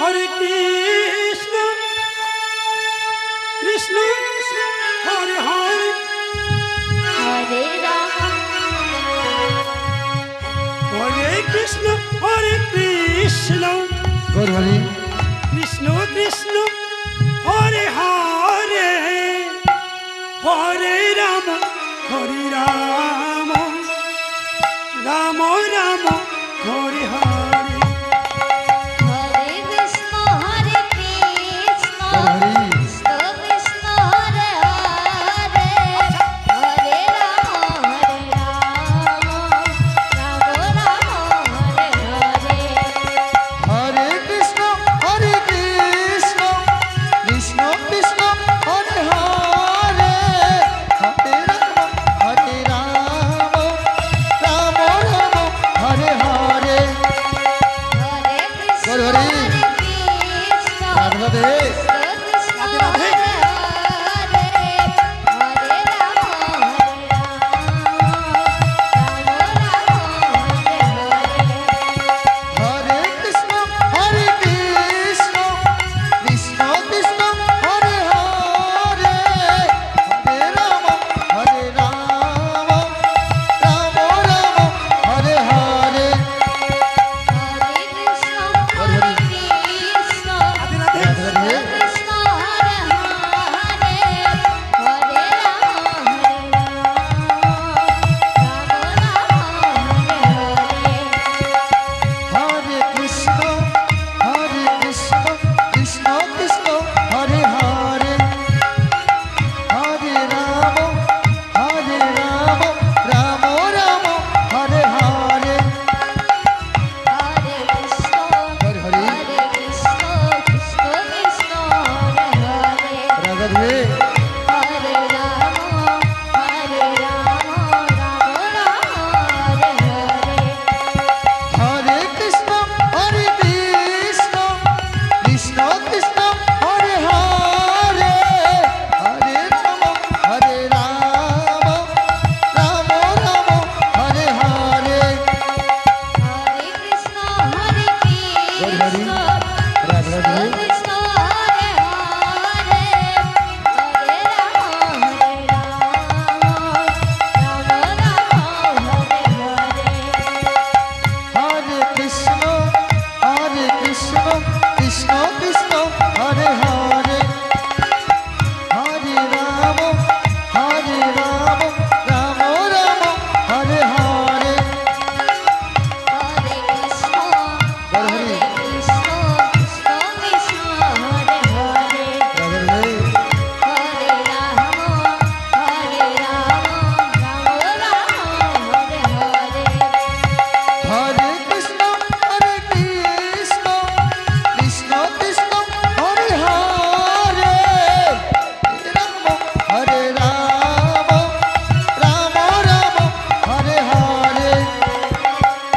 Hare Krishna Krishna Hare Hare Hare Ram Hare Krishna Hari Krishna Krishna Hare Hare Hare Ram Ram Ram Hare Hare Hare Krishna Hare Krishna Hari Krishna Krishna Hare Hare Hare Ram Ram Ram Hare Hare Hare Krishna Krishna Krishna Krishna Hare Hare Hare Ram Ram Ram Hare Hare Hare Krishna Hari Hari Hare Krishna Radhe Radhe Krishna Hare Hare Hare Ram Hare Krishna Krishna Krishna Krishna Hare Hare Hare Ram Ram Ram Hare Hare Hare Krishna Hare Krishna Radhe Radhe Radhe Radhe Krishna Hare Hare Hare Ram Hare Krishna Krishna Krishna Hare Hare Hare Ram Ram Ram Hare Hare Hare Krishna Hare Hare Hare Krishna Krishna Krishna Hare Hare Radhe Hare Ram Ram Ram Hare Hare Hare Krishna Krishna Krishna Hare Hare Hare Ram Ram Ram Hare Hare Hare Krishna Hare Krishna Radhe Radhe Krishna Hare Hare Hare Ram Ram Hare Hare Hare Krishna Krishna Krishna Hare Hare Hare Ram Ram Ram Hare Hare Hare Krishna Hare Hare Krishna Krishna Krishna Hare Hare Radhe Hare Ram Ram Ram Hare Hare Hare Krishna Krishna Krishna Hare Hare Ram Ram Ram Hare Hare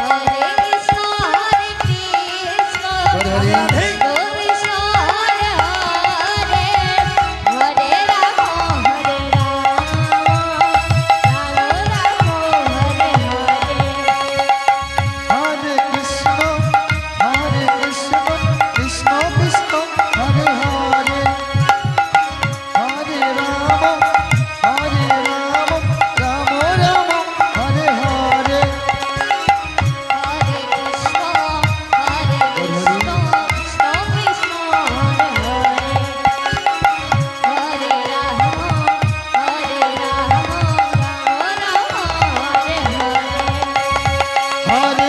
Hare Krishna Hare Krishna Hare Hare Krishna Hare Hare Hare Ram Ram Hare Hare Hare Krishna Krishna Krishna Hare Hare Hare Ram Ram Ram Hare Hare Hare Krishna Hare Krishna Krishna Krishna Hare Hare Hare Ram Ram Ram Hare Hare Hare